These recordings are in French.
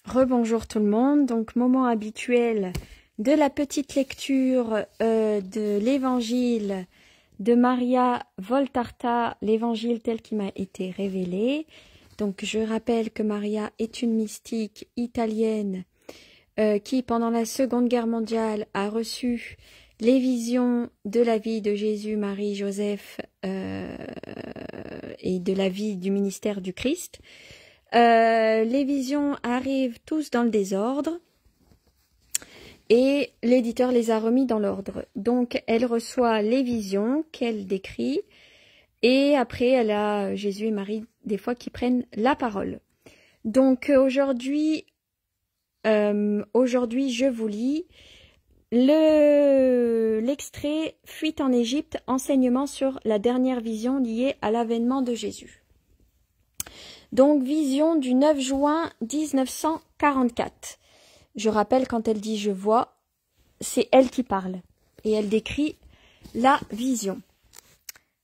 Rebonjour tout le monde, donc moment habituel de la petite lecture de l'évangile de Maria Voltarta, l'évangile tel qu'il m'a été révélé. Donc je rappelle que Maria est une mystique italienne qui pendant la Seconde Guerre mondiale a reçu les visions de la vie de Jésus, Marie, Joseph et de la vie du ministère du Christ. Les visions arrivent tous dans le désordre et l'éditeur les a remis dans l'ordre. Donc elle reçoit les visions qu'elle décrit et après elle a Jésus et Marie des fois qui prennent la parole. Donc aujourd'hui je vous lis l'extrait Fuite en Égypte, enseignement sur la dernière vision liée à l'avènement de Jésus. Donc, vision du 9 juin 1944. Je rappelle, quand elle dit « je vois », c'est elle qui parle. Et elle décrit la vision.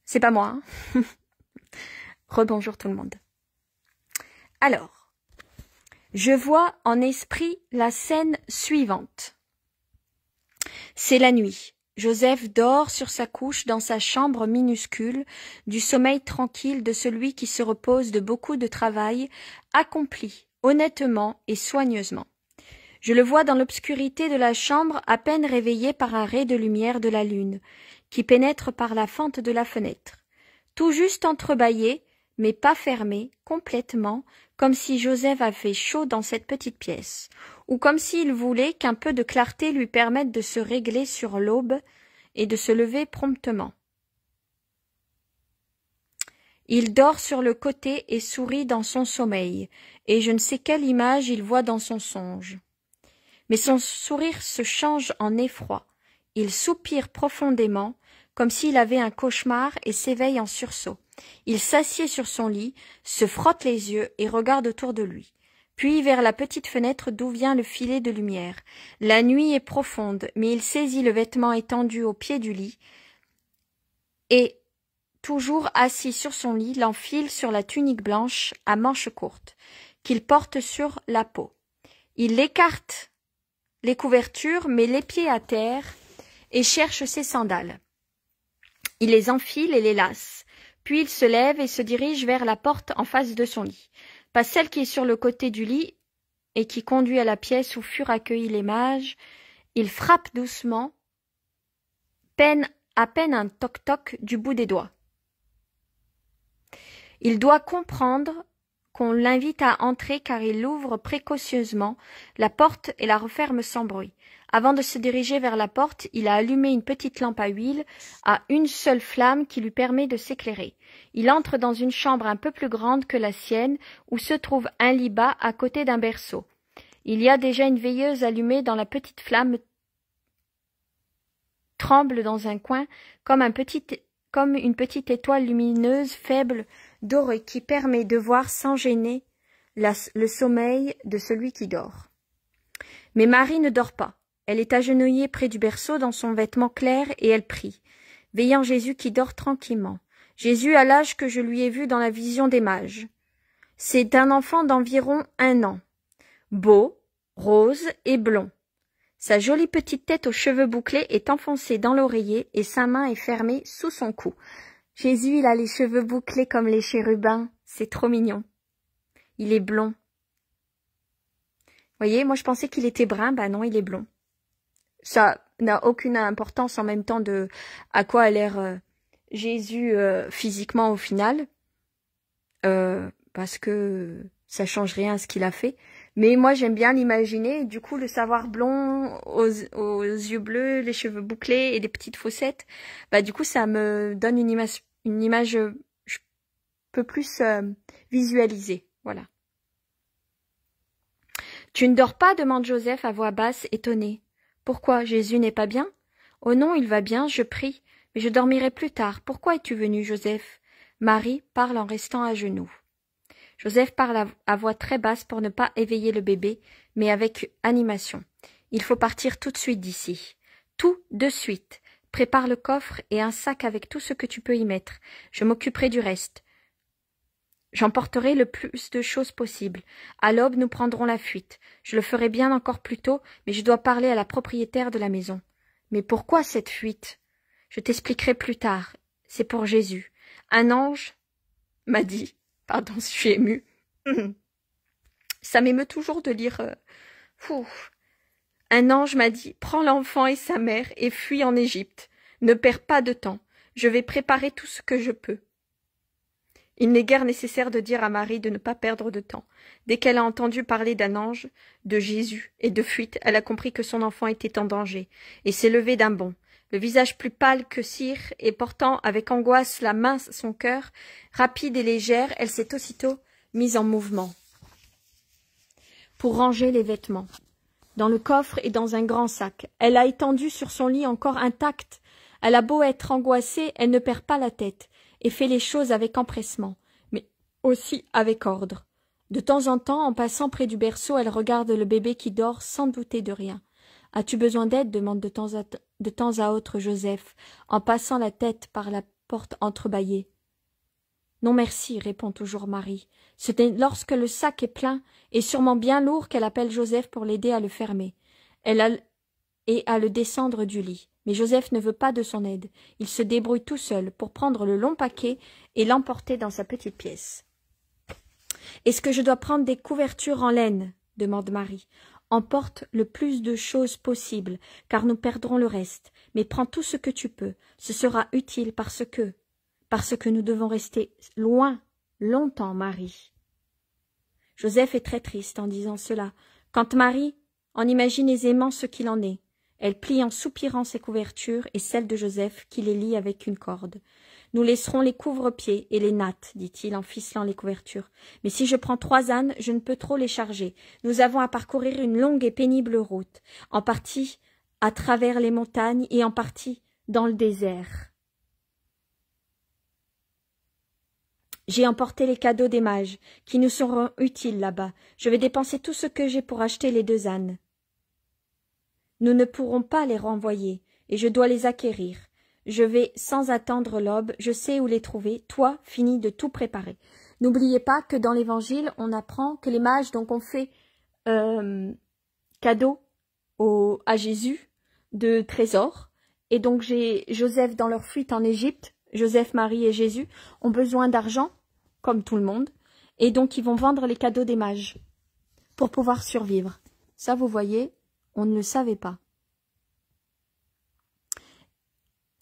C'est pas moi, hein. Rebonjour tout le monde. Alors, je vois en esprit la scène suivante. C'est la nuit. Joseph dort sur sa couche dans sa chambre minuscule, du sommeil tranquille de celui qui se repose de beaucoup de travail, accompli, honnêtement et soigneusement. Je le vois dans l'obscurité de la chambre, à peine réveillé par un ray de lumière de la lune, qui pénètre par la fente de la fenêtre. Tout juste entrebâillé, mais pas fermé, complètement, comme si Joseph avait chaud dans cette petite pièce, ou comme s'il voulait qu'un peu de clarté lui permette de se régler sur l'aube et de se lever promptement. Il dort sur le côté et sourit dans son sommeil, et je ne sais quelle image il voit dans son songe. Mais son sourire se change en effroi. Il soupire profondément, comme s'il avait un cauchemar, et s'éveille en sursaut. Il s'assied sur son lit, se frotte les yeux et regarde autour de lui. Puis vers la petite fenêtre d'où vient le filet de lumière. La nuit est profonde, mais il saisit le vêtement étendu au pied du lit et, toujours assis sur son lit, l'enfile sur la tunique blanche à manches courtes qu'il porte sur la peau. Il écarte les couvertures, met les pieds à terre et cherche ses sandales. Il les enfile et les lace. Puis il se lève et se dirige vers la porte en face de son lit. Pas celle qui est sur le côté du lit et qui conduit à la pièce où furent accueillis les mages. Il frappe doucement, à peine un toc-toc du bout des doigts. Il doit comprendre qu'on l'invite à entrer car il ouvre précautionneusement la porte et la referme sans bruit. Avant de se diriger vers la porte, il a allumé une petite lampe à huile à une seule flamme qui lui permet de s'éclairer. Il entre dans une chambre un peu plus grande que la sienne où se trouve un lit bas à côté d'un berceau. Il y a déjà une veilleuse allumée dans la petite flamme tremble dans un coin comme une petite étoile lumineuse faible dorée qui permet de voir sans gêner le sommeil de celui qui dort. Mais Marie ne dort pas. Elle est agenouillée près du berceau dans son vêtement clair et elle prie, veillant Jésus qui dort tranquillement. Jésus a l'âge que je lui ai vu dans la vision des mages. C'est un enfant d'environ 1 an, beau, rose et blond. Sa jolie petite tête aux cheveux bouclés est enfoncée dans l'oreiller et sa main est fermée sous son cou. Jésus, il a les cheveux bouclés comme les chérubins, c'est trop mignon. Il est blond. Voyez, moi je pensais qu'il était brun, bah non, il est blond. Ça n'a aucune importance en même temps de à quoi a l'air Jésus physiquement au final, parce que ça change rien à ce qu'il a fait. Mais moi j'aime bien l'imaginer, du coup le savoir blond, aux yeux bleus, les cheveux bouclés et des petites fossettes, bah du coup ça me donne une image je peux plus visualiser, voilà. Tu ne dors pas, demande Joseph à voix basse, étonné. Pourquoi, Jésus n'est pas bien? Oh non, il va bien, je prie, mais je dormirai plus tard. Pourquoi es-tu venu, Joseph? Marie parle en restant à genoux. Joseph parle à voix très basse pour ne pas éveiller le bébé, mais avec animation. Il faut partir tout de suite d'ici. Tout de suite. Prépare le coffre et un sac avec tout ce que tu peux y mettre. Je m'occuperai du reste. J'emporterai le plus de choses possible. À l'aube, nous prendrons la fuite. Je le ferai bien encore plus tôt, mais je dois parler à la propriétaire de la maison. Mais pourquoi cette fuite? Je t'expliquerai plus tard. C'est pour Jésus. Un ange m'a dit, pardon, je suis émue. Ça m'émeut toujours de lire. Un ange m'a dit, prends l'enfant et sa mère et fuis en Égypte. Ne perds pas de temps. Je vais préparer tout ce que je peux. Il n'est guère nécessaire de dire à Marie de ne pas perdre de temps. Dès qu'elle a entendu parler d'un ange, de Jésus et de fuite, elle a compris que son enfant était en danger, et s'est levée d'un bond. Le visage plus pâle que cire, et portant avec angoisse la main à son cœur, rapide et légère, elle s'est aussitôt mise en mouvement pour ranger les vêtements. Dans le coffre et dans un grand sac. Elle a étendu sur son lit encore intacte. Elle a beau être angoissée, elle ne perd pas la tête et fait les choses avec empressement, mais aussi avec ordre. De temps en temps, en passant près du berceau, elle regarde le bébé qui dort sans douter de rien. « As-tu besoin d'aide » demande de temps à autre Joseph, en passant la tête par la porte entrebâillée. « Non merci » répond toujours Marie. C'est lorsque le sac est plein et sûrement bien lourd qu'elle appelle Joseph pour l'aider à le fermer. Et à le descendre du lit. Mais Joseph ne veut pas de son aide. Il se débrouille tout seul pour prendre le long paquet et l'emporter dans sa petite pièce. « Est-ce que je dois prendre des couvertures en laine » demande Marie. « Emporte le plus de choses possible, car nous perdrons le reste. Mais prends tout ce que tu peux. Ce sera utile parce que nous devons rester loin, longtemps, Marie. » Joseph est très triste en disant cela. Quant Marie, en imagine aisément ce qu'il en est. Elle plie en soupirant ses couvertures et celles de Joseph qui les lie avec une corde. « Nous laisserons les couvre-pieds et les nattes, dit-il en ficelant les couvertures. Mais si je prends 3 ânes, je ne peux trop les charger. Nous avons à parcourir une longue et pénible route, en partie à travers les montagnes et en partie dans le désert. J'ai emporté les cadeaux des mages, qui nous seront utiles là-bas. Je vais dépenser tout ce que j'ai pour acheter les 2 ânes. Nous ne pourrons pas les renvoyer, et je dois les acquérir. Je vais sans attendre l'aube, je sais où les trouver. Toi, finis de tout préparer. » N'oubliez pas que dans l'Évangile, on apprend que les mages donc ont fait cadeau à Jésus de trésors. Et donc Joseph dans leur fuite en Égypte, Joseph, Marie et Jésus ont besoin d'argent, comme tout le monde. Et donc ils vont vendre les cadeaux des mages pour pouvoir survivre. Ça, vous voyez, on ne le savait pas.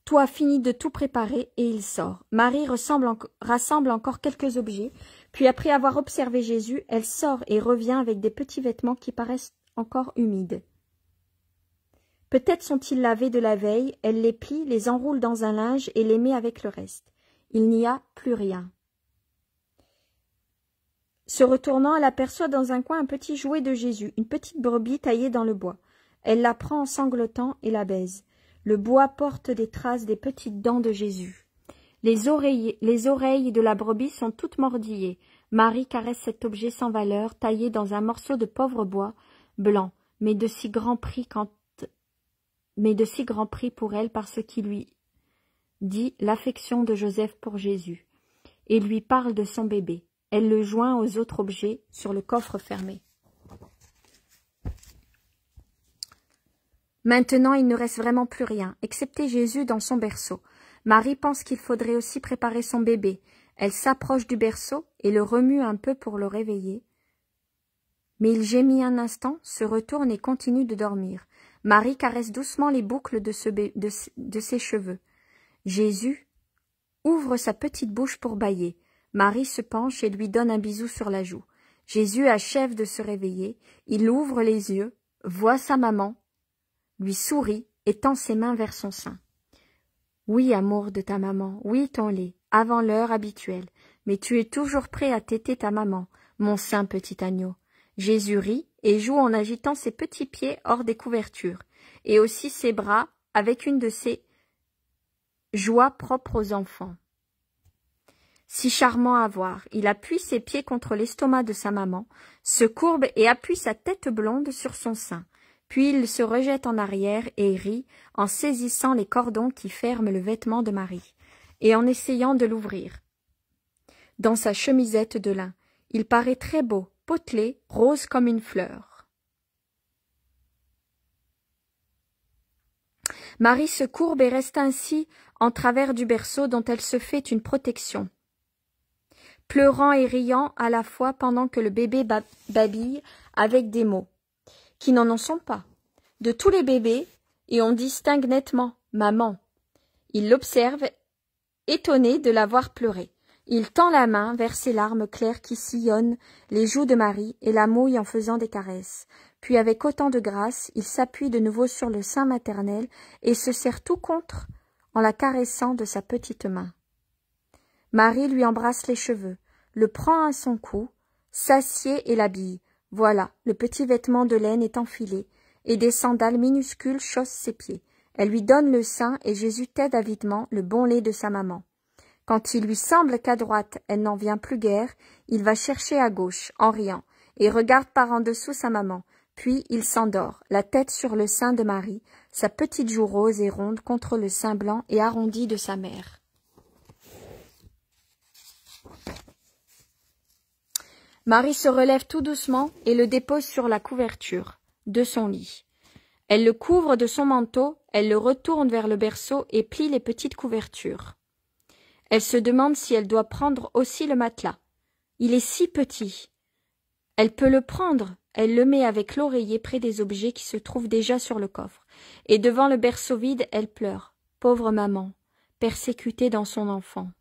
Toi, finis de tout préparer, et il sort. Marie rassemble encore quelques objets, puis après avoir observé Jésus, elle sort et revient avec des petits vêtements qui paraissent encore humides. Peut-être sont-ils lavés de la veille, elle les plie, les enroule dans un linge et les met avec le reste. Il n'y a plus rien. Se retournant, elle aperçoit dans un coin un petit jouet de Jésus, une petite brebis taillée dans le bois. Elle la prend en sanglotant et la baise. Le bois porte des traces des petites dents de Jésus. Les oreilles de la brebis sont toutes mordillées. Marie caresse cet objet sans valeur, taillé dans un morceau de pauvre bois blanc, mais de si grand prix pour elle par ce qui lui dit l'affection de Joseph pour Jésus, et lui parle de son bébé. Elle le joint aux autres objets sur le coffre fermé. Maintenant, il ne reste vraiment plus rien, excepté Jésus dans son berceau. Marie pense qu'il faudrait aussi préparer son bébé. Elle s'approche du berceau et le remue un peu pour le réveiller. Mais il gémit un instant, se retourne et continue de dormir. Marie caresse doucement les boucles de ses cheveux. Jésus ouvre sa petite bouche pour bâiller. Marie se penche et lui donne un bisou sur la joue. Jésus achève de se réveiller. Il ouvre les yeux, voit sa maman, lui sourit et tend ses mains vers son sein. « Oui, amour de ta maman, oui, ton lait, avant l'heure habituelle, mais tu es toujours prêt à téter ta maman, mon saint petit agneau. » Jésus rit et joue en agitant ses petits pieds hors des couvertures, et aussi ses bras avec une de ces joies propres aux enfants. Si charmant à voir, il appuie ses pieds contre l'estomac de sa maman, se courbe et appuie sa tête blonde sur son sein. Puis il se rejette en arrière et rit en saisissant les cordons qui ferment le vêtement de Marie, et en essayant de l'ouvrir. dans sa chemisette de lin. Il paraît très beau, potelé, rose comme une fleur. Marie se courbe et reste ainsi en travers du berceau dont elle se fait une protection, pleurant et riant à la fois pendant que le bébé babille avec des mots qui n'en sont pas. De tous les bébés, et on distingue nettement « maman ». Il l'observe, étonné de la voir pleurer. Il tend la main vers ses larmes claires qui sillonnent les joues de Marie et la mouille en faisant des caresses. Puis avec autant de grâce, il s'appuie de nouveau sur le sein maternel et se serre tout contre en la caressant de sa petite main. Marie lui embrasse les cheveux, le prend à son cou, s'assied et l'habille. Voilà, le petit vêtement de laine est enfilé, et des sandales minuscules chaussent ses pieds. Elle lui donne le sein et Jésus tède avidement le bon lait de sa maman. Quand il lui semble qu'à droite elle n'en vient plus guère, il va chercher à gauche, en riant, et regarde par en dessous sa maman. Puis il s'endort, la tête sur le sein de Marie, sa petite joue rose et ronde contre le sein blanc et arrondi de sa mère. Marie se relève tout doucement et le dépose sur la couverture de son lit. Elle le couvre de son manteau, elle le retourne vers le berceau et plie les petites couvertures. Elle se demande si elle doit prendre aussi le matelas. Il est si petit. Elle peut le prendre. Elle le met avec l'oreiller près des objets qui se trouvent déjà sur le coffre. Et devant le berceau vide, elle pleure. Pauvre maman, persécutée dans son enfant.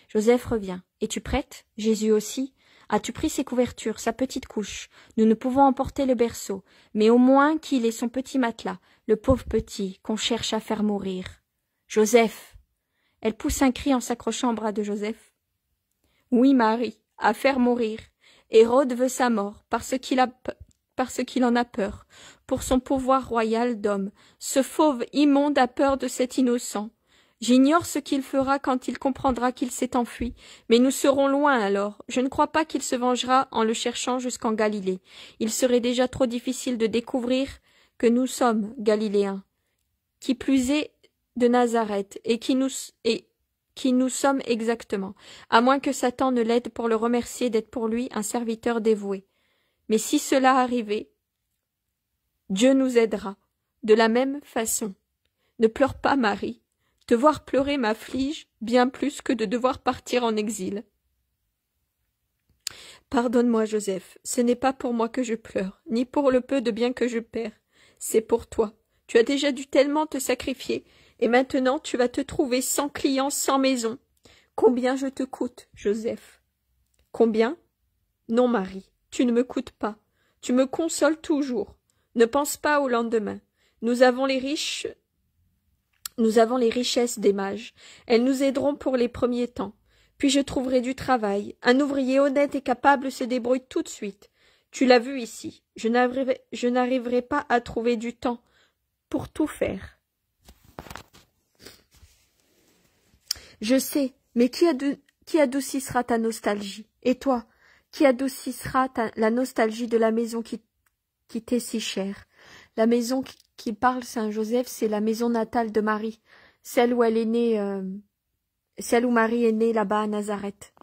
Joseph revient. Es-tu prête? Jésus aussi. As-tu pris ses couvertures, sa petite couche? Nous ne pouvons emporter le berceau, mais au moins qu'il ait son petit matelas, le pauvre petit qu'on cherche à faire mourir. Joseph! Elle pousse un cri en s'accrochant au bras de Joseph. Oui, Marie, à faire mourir. Hérode veut sa mort, parce qu'il en a peur, pour son pouvoir royal d'homme. Ce fauve immonde a peur de cet innocent. J'ignore ce qu'il fera quand il comprendra qu'il s'est enfui, mais nous serons loin alors. Je ne crois pas qu'il se vengera en le cherchant jusqu'en Galilée. Il serait déjà trop difficile de découvrir que nous sommes Galiléens, qui plus est de Nazareth, et qui nous sommes exactement, à moins que Satan ne l'aide pour le remercier d'être pour lui un serviteur dévoué. Mais si cela arrivait, Dieu nous aidera, de la même façon. Ne pleure pas, Marie. Te voir pleurer m'afflige bien plus que de devoir partir en exil. Pardonne-moi, Joseph, ce n'est pas pour moi que je pleure, ni pour le peu de bien que je perds. C'est pour toi. Tu as déjà dû tellement te sacrifier, et maintenant tu vas te trouver sans clients, sans maison. Combien je te coûte, Joseph? Combien? Non, Marie, tu ne me coûtes pas. Tu me consoles toujours. Ne pense pas au lendemain. Nous avons les richesses des mages. Elles nous aideront pour les premiers temps. Puis je trouverai du travail. Un ouvrier honnête et capable se débrouille tout de suite. Tu l'as vu ici. Je n'arriverai pas à trouver du temps pour tout faire. Je sais, mais qui adoucira ta nostalgie? Et toi, qui adoucira la nostalgie de la maison qui t'est si chère? La maison qui parle Saint-Joseph, c'est la maison natale de Marie, celle où elle est née, celle où Marie est née là-bas à Nazareth.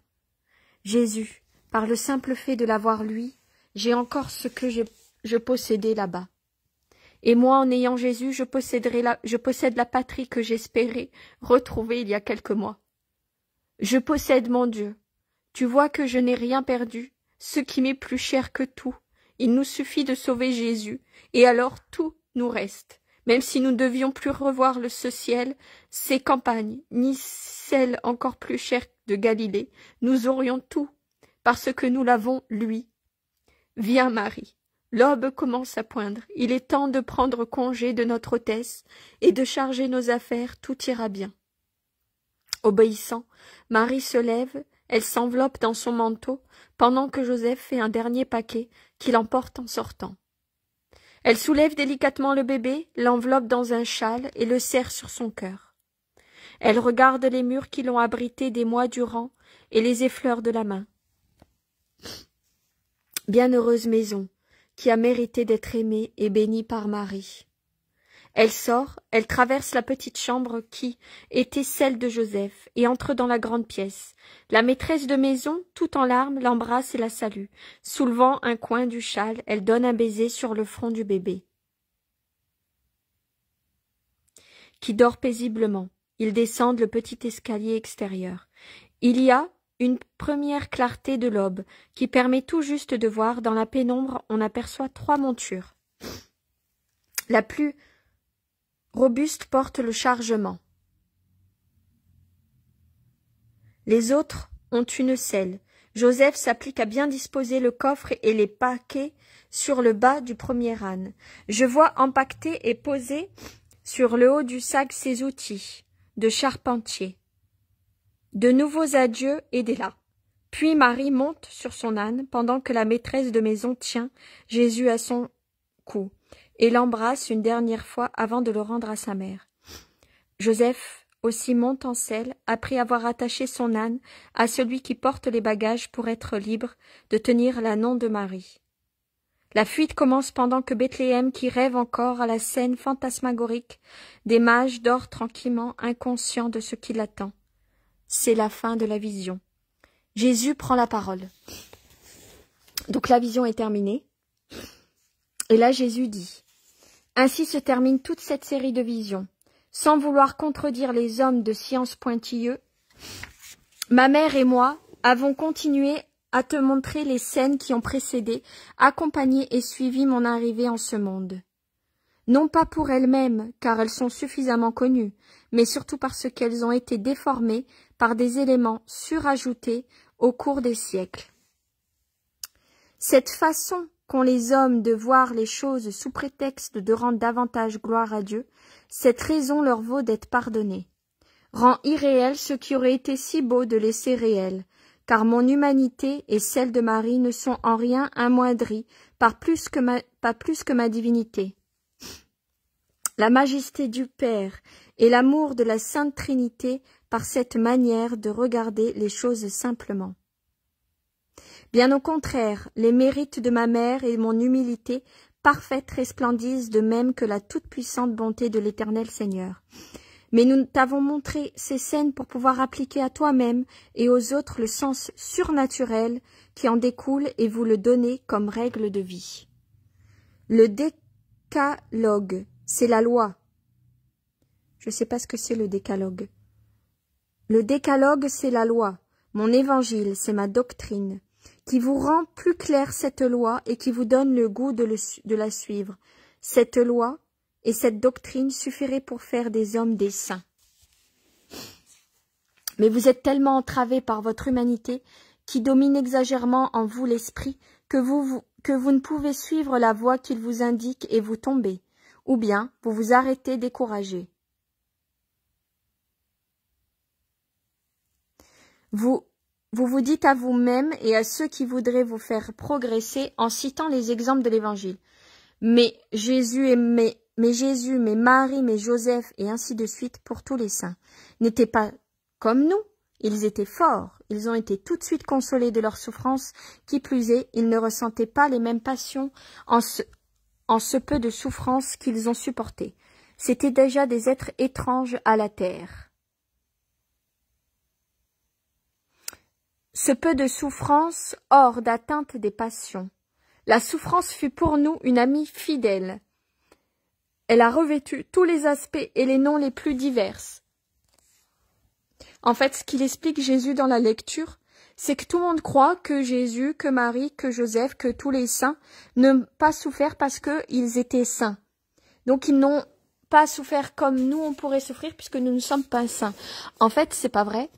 Jésus, par le simple fait de l'avoir lui, j'ai encore ce que je possédais là-bas. Et moi, en ayant Jésus, je possède la patrie que j'espérais retrouver il y a quelques mois. Je possède mon Dieu. Tu vois que je n'ai rien perdu, ce qui m'est plus cher que tout. Il nous suffit de sauver Jésus, et alors tout nous reste. Même si nous ne devions plus revoir ce ciel, ces campagnes, ni celles encore plus chères de Galilée, nous aurions tout, parce que nous l'avons, lui. Viens, Marie. L'aube commence à poindre. Il est temps de prendre congé de notre hôtesse et de charger nos affaires, tout ira bien. Obéissant, Marie se lève, elle s'enveloppe dans son manteau, pendant que Joseph fait un dernier paquet qu'il emporte en sortant. Elle soulève délicatement le bébé, l'enveloppe dans un châle et le serre sur son cœur. Elle regarde les murs qui l'ont abrité des mois durant et les effleure de la main. Bienheureuse maison, qui a mérité d'être aimée et bénie par Marie. Elle sort, elle traverse la petite chambre qui était celle de Joseph et entre dans la grande pièce. La maîtresse de maison, tout en larmes, l'embrasse et la salue. Soulevant un coin du châle, elle donne un baiser sur le front du bébé, qui dort paisiblement. Ils descendent le petit escalier extérieur. Il y a une première clarté de l'aube qui permet tout juste de voir. Dans la pénombre, on aperçoit 3 montures. La plus robuste porte le chargement. Les autres ont une selle. Joseph s'applique à bien disposer le coffre et les paquets sur le bas du premier âne. Je vois empaqueter et poser sur le haut du sac ses outils de charpentier. De nouveaux adieux et des là. Puis Marie monte sur son âne pendant que la maîtresse de maison tient Jésus à son cou et l'embrasse une dernière fois avant de le rendre à sa mère. Joseph aussi monte en selle après avoir attaché son âne à celui qui porte les bagages pour être libre de tenir l'ânon de Marie. La fuite commence pendant que Bethléem, qui rêve encore à la scène fantasmagorique des mages, dort tranquillement, inconscient de ce qui l'attend. C'est la fin de la vision. Jésus prend la parole. Donc la vision est terminée. Et là Jésus dit: ainsi se termine toute cette série de visions. Sans vouloir contredire les hommes de science pointilleux, ma mère et moi avons continué à te montrer les scènes qui ont précédé, accompagné et suivi mon arrivée en ce monde. Non pas pour elles-mêmes, car elles sont suffisamment connues, mais surtout parce qu'elles ont été déformées par des éléments surajoutés au cours des siècles. Cette façon qu'ont les hommes de voir les choses sous prétexte de rendre davantage gloire à Dieu, cette raison leur vaut d'être pardonnée. Rend irréel ce qui aurait été si beau de laisser réel, car mon humanité et celle de Marie ne sont en rien amoindries pas plus que ma divinité. La majesté du Père et l'amour de la Sainte Trinité par cette manière de regarder les choses simplement. Bien au contraire, les mérites de ma mère et mon humilité parfaite resplendissent de même que la toute-puissante bonté de l'Éternel Seigneur. Mais nous t'avons montré ces scènes pour pouvoir appliquer à toi-même et aux autres le sens surnaturel qui en découle et vous le donner comme règle de vie. Le décalogue, c'est la loi. Je ne sais pas ce que c'est le décalogue. Le décalogue, c'est la loi. Mon évangile, c'est ma doctrine, qui vous rend plus clair cette loi et qui vous donne le goût de la suivre. Cette loi et cette doctrine suffiraient pour faire des hommes des saints. Mais vous êtes tellement entravés par votre humanité qui domine exagérément en vous l'esprit que vous ne pouvez suivre la voie qu'il vous indique et vous tombez, ou bien vous vous arrêtez découragé. Vous vous dites à vous-même et à ceux qui voudraient vous faire progresser en citant les exemples de l'Évangile. Mais Jésus, mais Marie, mais Joseph, et ainsi de suite pour tous les saints, n'étaient pas comme nous. Ils étaient forts, ils ont été tout de suite consolés de leur souffrance, qui plus est, ils ne ressentaient pas les mêmes passions en ce peu de souffrance qu'ils ont supporté. C'étaient déjà des êtres étranges à la terre. Ce peu de souffrance hors d'atteinte des passions. La souffrance fut pour nous une amie fidèle. Elle a revêtu tous les aspects et les noms les plus divers. En fait, ce qu'il explique Jésus dans la lecture, c'est que tout le monde croit que Jésus, que Marie, que Joseph, que tous les saints n'ont pas souffert parce qu'ils étaient saints. Donc ils n'ont pas souffert comme nous on pourrait souffrir puisque nous ne sommes pas saints. En fait, c'est pas vrai.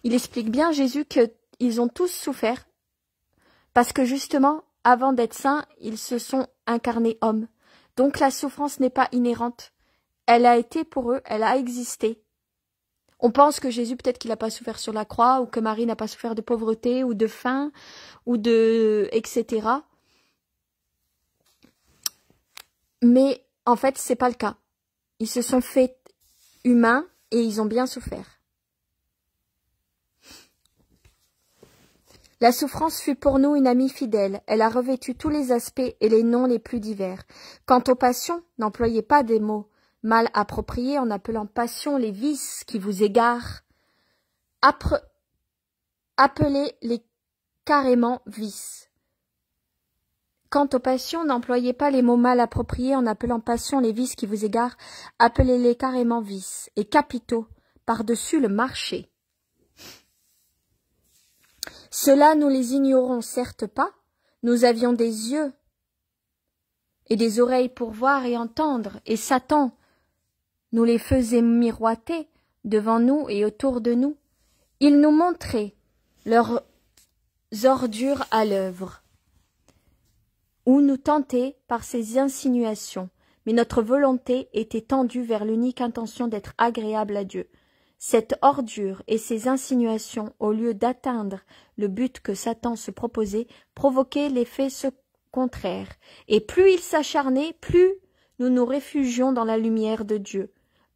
Il explique bien Jésus qu'ils ont tous souffert parce que justement, avant d'être saints, ils se sont incarnés hommes. Donc la souffrance n'est pas inhérente. Elle a été pour eux, elle a existé. On pense que Jésus, peut-être qu'il n'a pas souffert sur la croix, ou que Marie n'a pas souffert de pauvreté, ou de faim, ou de... etc. Mais en fait, c'est pas le cas. Ils se sont faits humains et ils ont bien souffert. La souffrance fut pour nous une amie fidèle. Elle a revêtu tous les aspects et les noms les plus divers. Quant aux passions, n'employez pas des mots mal approprié, en appelant passion les vices qui vous égarent. Appelez-les carrément vices. Quant aux passions, n'employez pas les mots mal appropriés en appelant passion les vices qui vous égarent, appelez-les carrément vices et capitaux par-dessus le marché. Cela, nous les ignorons certes pas, nous avions des yeux et des oreilles pour voir et entendre, et Satan nous les faisait miroiter devant nous et autour de nous. Il nous montrait leurs ordures à l'œuvre, ou nous tentait par ses insinuations, mais notre volonté était tendue vers l'unique intention d'être agréable à Dieu. Cette ordure et ces insinuations, au lieu d'atteindre le but que Satan se proposait, provoquaient l'effet contraire, et plus il s'acharnait, plus nous nous réfugions dans la lumière de Dieu,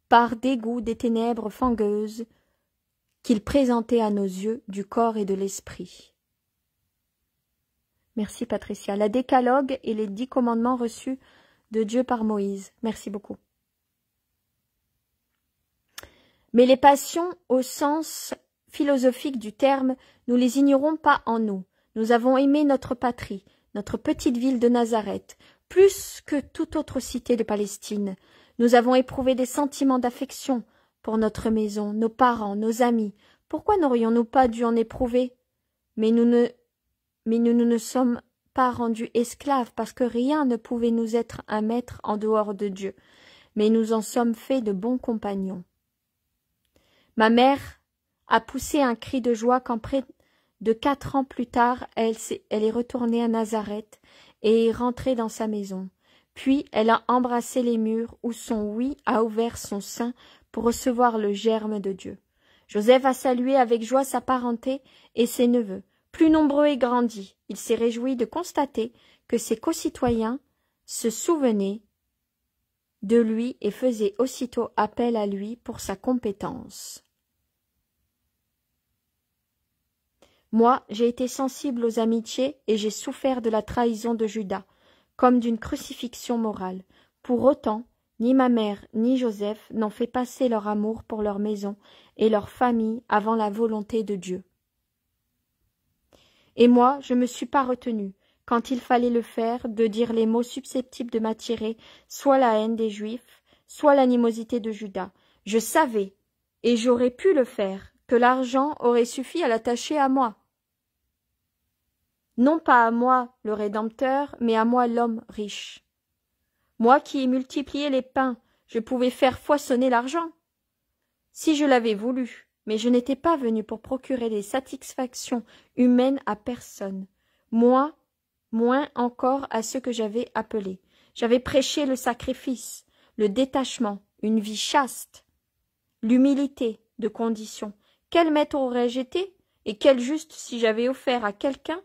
par dégoût des ténèbres fangueuses qu'il présentait à nos yeux du corps et de l'esprit. Merci Patricia. La décalogue et les 10 commandements reçus de Dieu par Moïse. Merci beaucoup. Mais les passions, au sens philosophique du terme, nous les ignorons pas en nous. Nous avons aimé notre patrie, notre petite ville de Nazareth, plus que toute autre cité de Palestine. Nous avons éprouvé des sentiments d'affection pour notre maison, nos parents, nos amis. Pourquoi n'aurions-nous pas dû en éprouver? Mais nous ne sommes pas rendus esclaves, parce que rien ne pouvait nous être un maître en dehors de Dieu. Mais nous en sommes faits de bons compagnons. Ma mère a poussé un cri de joie quand près de 4 ans plus tard, elle est retournée à Nazareth et est rentrée dans sa maison. Puis elle a embrassé les murs où son oui a ouvert son sein pour recevoir le germe de Dieu. Joseph a salué avec joie sa parenté et ses neveux. Plus nombreux et grandis, il s'est réjoui de constater que ses concitoyens se souvenaient de lui et faisaient aussitôt appel à lui pour sa compétence. Moi, j'ai été sensible aux amitiés et j'ai souffert de la trahison de Judas, comme d'une crucifixion morale. Pour autant, ni ma mère ni Joseph n'ont fait passer leur amour pour leur maison et leur famille avant la volonté de Dieu. Et moi, je ne me suis pas retenue, quand il fallait le faire, de dire les mots susceptibles de m'attirer soit la haine des Juifs, soit l'animosité de Judas. Je savais, et j'aurais pu le faire, que l'argent aurait suffi à l'attacher à moi. Non pas à moi le Rédempteur, mais à moi l'homme riche. Moi qui ai multiplié les pains, je pouvais faire foisonner l'argent. Si je l'avais voulu, mais je n'étais pas venu pour procurer des satisfactions humaines à personne. Moi, moins encore à ceux que j'avais appelés. J'avais prêché le sacrifice, le détachement, une vie chaste, l'humilité de condition. Quel maître aurais-je été, et quel juste si j'avais offert à quelqu'un,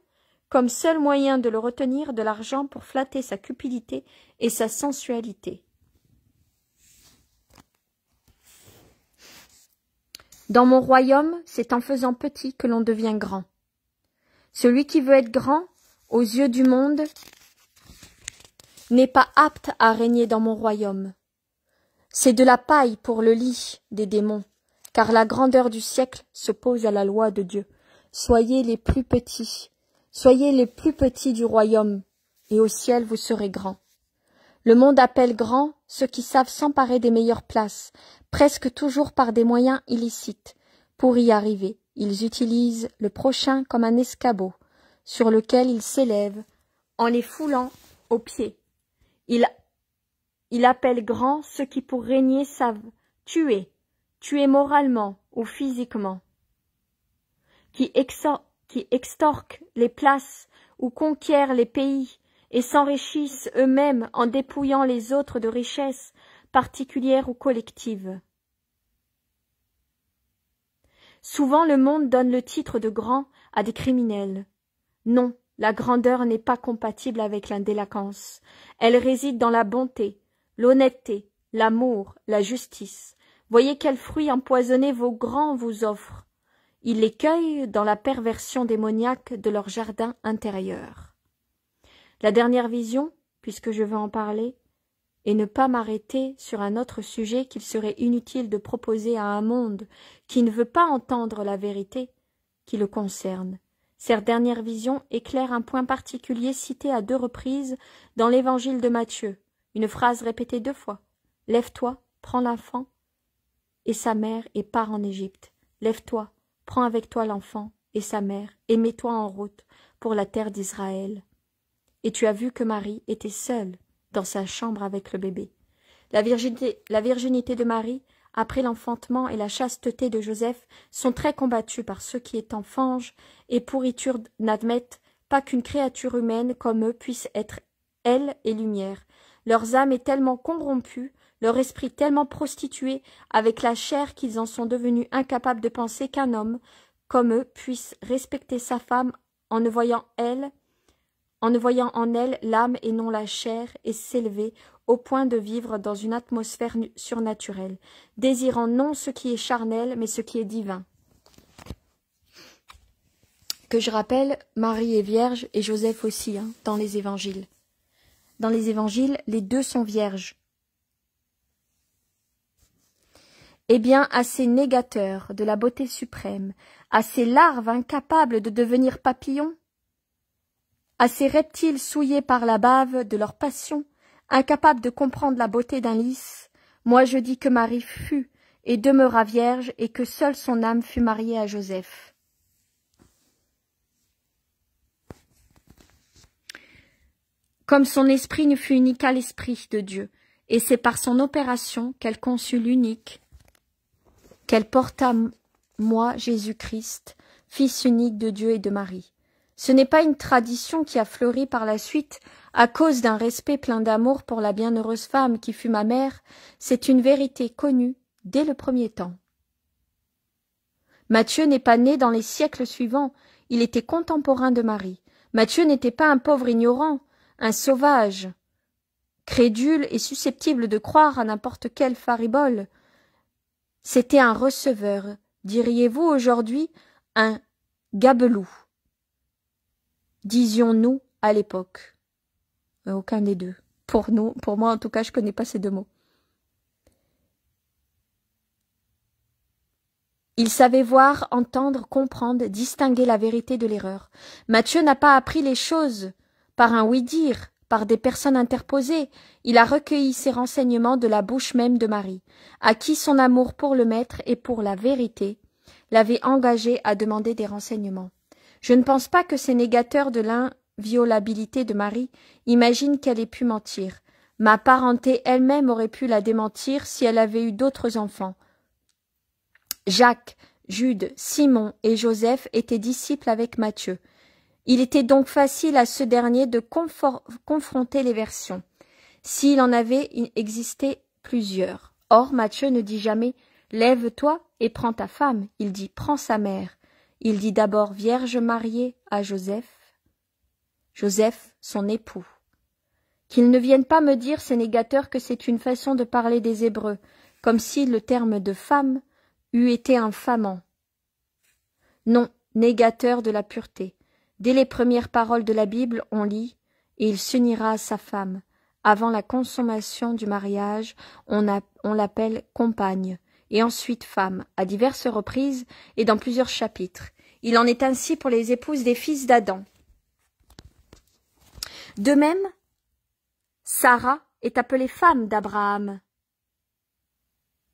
comme seul moyen de le retenir, de l'argent pour flatter sa cupidité et sa sensualité. Dans mon royaume, c'est en faisant petit que l'on devient grand. Celui qui veut être grand, aux yeux du monde, n'est pas apte à régner dans mon royaume. C'est de la paille pour le lit des démons, car la grandeur du siècle s'oppose à la loi de Dieu. Soyez les plus petits du royaume, et au ciel vous serez grands. Le monde appelle grands ceux qui savent s'emparer des meilleures places, presque toujours par des moyens illicites. Pour y arriver, ils utilisent le prochain comme un escabeau, sur lequel ils s'élèvent en les foulant aux pieds. Il appelle grands ceux qui pour régner savent tuer moralement ou physiquement, qui extorquent les places ou conquièrent les pays et s'enrichissent eux-mêmes en dépouillant les autres de richesses particulières ou collectives. Souvent le monde donne le titre de grand à des criminels. Non, la grandeur n'est pas compatible avec l'indélinquance. Elle réside dans la bonté, l'honnêteté, l'amour, la justice. Voyez quels fruits empoisonnés vos grands vous offrent. Ils les cueillent dans la perversion démoniaque de leur jardin intérieur. La dernière vision, puisque je veux en parler, et ne pas m'arrêter sur un autre sujet qu'il serait inutile de proposer à un monde qui ne veut pas entendre la vérité qui le concerne. Cette dernière vision éclaire un point particulier cité à 2 reprises dans l'évangile de Matthieu, une phrase répétée 2 fois. « Lève-toi, prends l'enfant et sa mère et pars en Égypte. Lève-toi, prends avec toi l'enfant et sa mère et mets-toi en route pour la terre d'Israël. » Et tu as vu que Marie était seule dans sa chambre avec le bébé. La virginité de Marie, après l'enfantement et la chasteté de Joseph, sont très combattues par ceux qui, étant fange et pourriture, n'admettent pas qu'une créature humaine comme eux puisse être elle et lumière. Leurs âmes est tellement corrompue, leur esprit tellement prostitué avec la chair qu'ils en sont devenus incapables de penser qu'un homme, comme eux, puisse respecter sa femme en ne voyant en elle l'âme et non la chair, et s'élever au point de vivre dans une atmosphère surnaturelle, désirant non ce qui est charnel, mais ce qui est divin. Que je rappelle, Marie est vierge et Joseph aussi, dans les évangiles. Dans les évangiles, les 2 sont vierges. Eh bien, à ces négateurs de la beauté suprême, à ces larves incapables de devenir papillons, à ces reptiles souillés par la bave de leur passion, incapables de comprendre la beauté d'un lys, moi je dis que Marie fut et demeura vierge et que seule son âme fut mariée à Joseph. Comme son esprit ne fut unique à l'esprit de Dieu, et c'est par son opération qu'elle conçut l'unique, qu'elle porta moi, Jésus-Christ, Fils unique de Dieu et de Marie. Ce n'est pas une tradition qui a fleuri par la suite à cause d'un respect plein d'amour pour la bienheureuse femme qui fut ma mère, c'est une vérité connue dès le premier temps. Matthieu n'est pas né dans les siècles suivants, il était contemporain de Marie. Matthieu n'était pas un pauvre ignorant, un sauvage, crédule et susceptible de croire à n'importe quelle faribole. C'était un receveur, diriez-vous aujourd'hui, un gabelou. Disions-nous à l'époque. Aucun des deux. Pour moi en tout cas, je ne connais pas ces 2 mots. Il savait voir, entendre, comprendre, distinguer la vérité de l'erreur. Matthieu n'a pas appris les choses par un oui-dire, par des personnes interposées. Il a recueilli ses renseignements de la bouche même de Marie, à qui son amour pour le Maître et pour la vérité l'avait engagé à demander des renseignements. Je ne pense pas que ces négateurs de l'inviolabilité de Marie imaginent qu'elle ait pu mentir. Ma parenté elle-même aurait pu la démentir si elle avait eu d'autres enfants. Jacques, Jude, Simon et Joseph étaient disciples avec Matthieu. Il était donc facile à ce dernier de confronter les versions, s'il en avait existé plusieurs. Or, Matthieu ne dit jamais « Lève-toi et prends ta femme », il dit « Prends sa mère ». Il dit d'abord vierge mariée à Joseph, son époux. Qu'ils ne viennent pas me dire, ces négateurs, que c'est une façon de parler des Hébreux, comme si le terme de femme eût été infamant. Non, négateur de la pureté. Dès les premières paroles de la Bible, on lit « Et il s'unira à sa femme ». Avant la consommation du mariage, on l'appelle compagne, et ensuite femme, à diverses reprises et dans plusieurs chapitres. Il en est ainsi pour les épouses des fils d'Adam. De même, Sarah est appelée femme d'Abraham.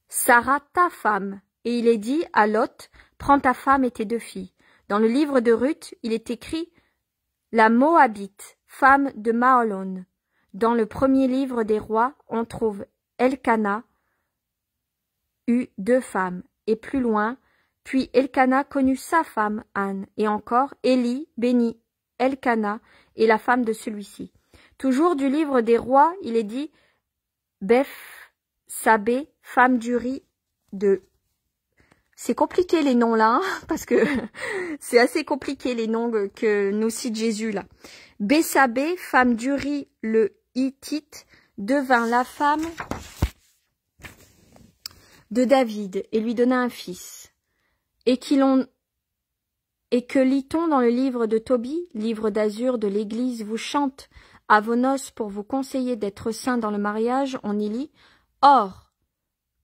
Sarah, ta femme. Et il est dit à Lot, prends ta femme et tes 2 filles. Dans le livre de Ruth, il est écrit la Moabite, femme de Maolon. Dans le premier livre des rois, on trouve Elkana eut 2 femmes, et plus loin, puis Elkana connut sa femme Anne, et encore Élie bénit Elkana et la femme de celui-ci. Toujours du livre des rois, il est dit Sabé, femme d'Uri de... C'est compliqué les noms là, parce que c'est assez compliqué les noms que nous cite Jésus là. Bessabé, femme d'Uri le Hittite, devint la femme de David et lui donna un fils. Et que lit-on dans le livre de Tobie, livre d'azur de l'Église, vous chante à vos noces pour vous conseiller d'être saints dans le mariage, on y lit « Or,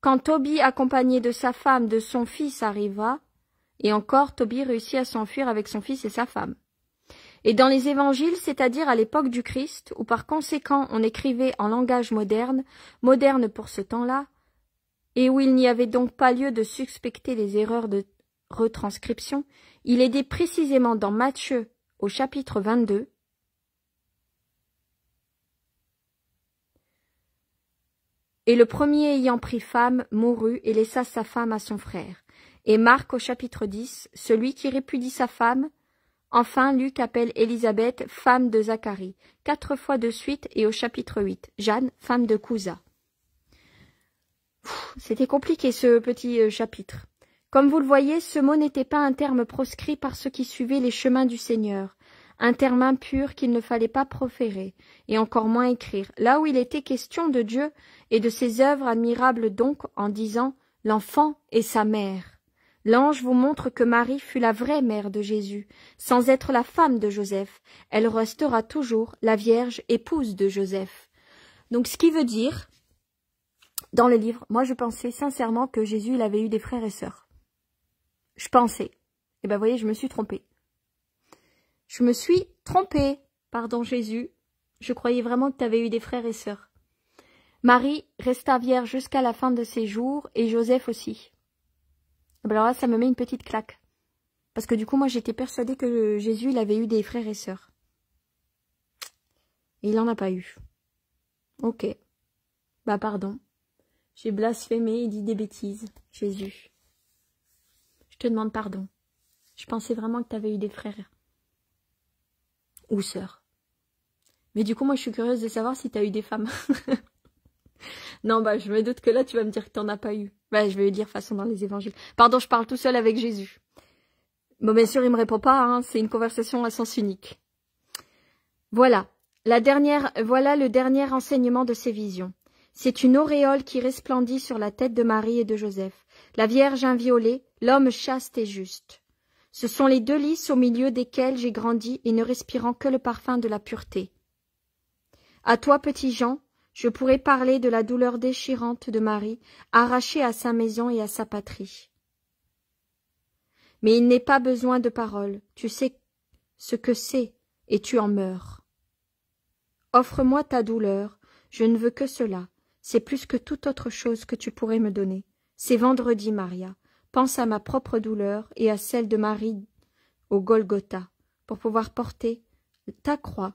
quand Tobie, accompagné de sa femme, de son fils, arriva, et encore Tobie réussit à s'enfuir avec son fils et sa femme. Et dans les évangiles, c'est-à-dire à l'époque du Christ, où par conséquent on écrivait en langage moderne, moderne pour ce temps-là, et où il n'y avait donc pas lieu de suspecter les erreurs de retranscription, il est dit précisément dans Matthieu au chapitre 22, et le premier ayant pris femme mourut et laissa sa femme à son frère. Et Marc au chapitre 10, celui qui répudie sa femme. Enfin, Luc appelle Élisabeth femme de Zacharie, 4 fois de suite et au chapitre 8, Jeanne, femme de Cousa. C'était compliqué ce petit chapitre. Comme vous le voyez, ce mot n'était pas un terme proscrit par ceux qui suivaient les chemins du Seigneur, un terme impur qu'il ne fallait pas proférer, et encore moins écrire, là où il était question de Dieu et de ses œuvres admirables donc, en disant « l'enfant et sa mère ». L'ange vous montre que Marie fut la vraie mère de Jésus, sans être la femme de Joseph. Elle restera toujours la Vierge épouse de Joseph. Donc ce qui veut dire, dans le livre, moi je pensais sincèrement que Jésus il avait eu des frères et sœurs. Je pensais. Et ben vous voyez, je me suis trompée. Je me suis trompée. Pardon Jésus. Je croyais vraiment que tu avais eu des frères et sœurs. Marie resta vierge jusqu'à la fin de ses jours et Joseph aussi. Alors là, ça me met une petite claque. Parce que du coup, moi, j'étais persuadée que Jésus, il avait eu des frères et sœurs. Et il n'en a pas eu. Ok. Bah, pardon. J'ai blasphémé et dit des bêtises. Jésus. Je te demande pardon. Je pensais vraiment que tu avais eu des frères. Ou sœurs. Mais du coup, moi, je suis curieuse de savoir si tu as eu des femmes. Non, bah, je me doute que là, tu vas me dire que tu n'en as pas eu. Bah, je vais le dire façon dans les évangiles. Pardon, je parle tout seul avec Jésus. Bon, bien sûr, il me répond pas, hein, c'est une conversation à sens unique. Voilà. Voilà le dernier enseignement de ces visions. C'est une auréole qui resplendit sur la tête de Marie et de Joseph, la Vierge inviolée, l'homme chaste et juste. Ce sont les 2 lys au milieu desquels j'ai grandi et ne respirant que le parfum de la pureté. À toi, petit Jean, je pourrais parler de la douleur déchirante de Marie, arrachée à sa maison et à sa patrie. Mais il n'est pas besoin de paroles, tu sais ce que c'est, et tu en meurs. Offre-moi ta douleur, je ne veux que cela, c'est plus que toute autre chose que tu pourrais me donner. C'est vendredi, Maria, pense à ma propre douleur et à celle de Marie au Golgotha, pour pouvoir porter ta croix,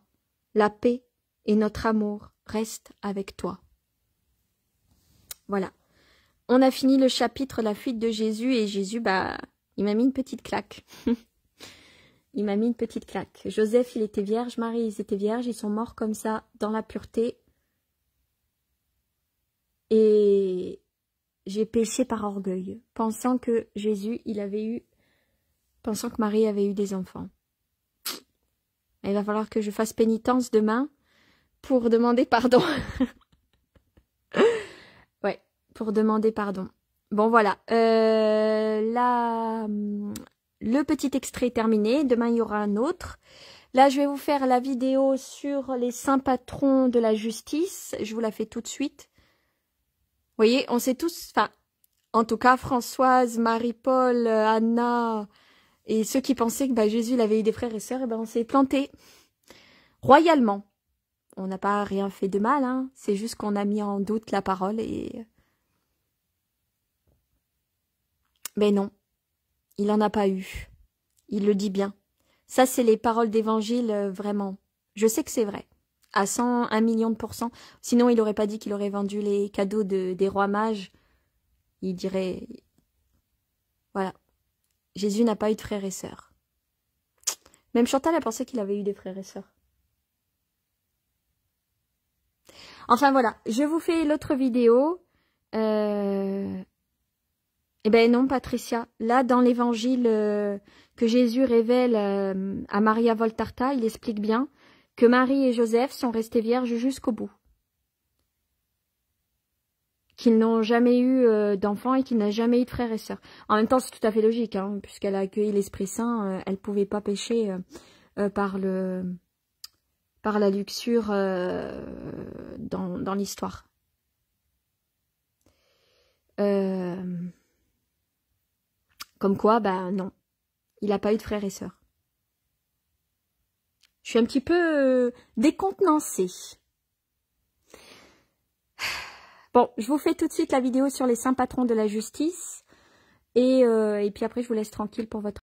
la paix et notre amour reste avec toi. Voilà. On a fini le chapitre La fuite de Jésus et Jésus, bah, il m'a mis une petite claque. Il m'a mis une petite claque. Joseph, il était vierge, Marie, ils étaient vierges, ils sont morts comme ça, dans la pureté. Et j'ai péché par orgueil, pensant que Jésus, pensant que Marie avait eu des enfants. Il va falloir que je fasse pénitence demain pour demander pardon. Ouais, pour demander pardon. Bon, voilà. Le petit extrait est terminé. Demain, il y aura un autre. Là, je vais vous faire la vidéo sur les saints patrons de la justice. Je vous la fais tout de suite. Vous voyez, on sait tous, enfin, en tout cas, Françoise, Marie-Paul, Anna, et ceux qui pensaient que bah, Jésus il avait eu des frères et sœurs, et ben on s'est planté royalement. On n'a pas rien fait de mal, hein. C'est juste qu'on a mis en doute la parole et... Mais non, il n'en a pas eu. Il le dit bien. Ça, c'est les paroles d'évangile, vraiment. Je sais que c'est vrai. À 101 millions de %. Sinon, il n'aurait pas dit qu'il aurait vendu les cadeaux des rois mages. Il dirait... Voilà. Jésus n'a pas eu de frères et sœurs. Même Chantal a pensé qu'il avait eu des frères et sœurs. Enfin voilà, je vous fais l'autre vidéo. Eh ben non, Patricia. Là, dans l'évangile que Jésus révèle à Maria Voltarta, il explique bien que Marie et Joseph sont restés vierges jusqu'au bout. Qu'ils n'ont jamais eu d'enfants et qu'il n'a jamais eu de frères et sœurs. En même temps, c'est tout à fait logique, hein, puisqu'elle a accueilli l'Esprit Saint, elle ne pouvait pas pécher par par la luxure dans l'histoire. Comme quoi, bah non, il n'a pas eu de frères et sœurs. Je suis un petit peu décontenancée. Bon, je vous fais tout de suite la vidéo sur les saints patrons de la justice. Et puis après, je vous laisse tranquille pour votre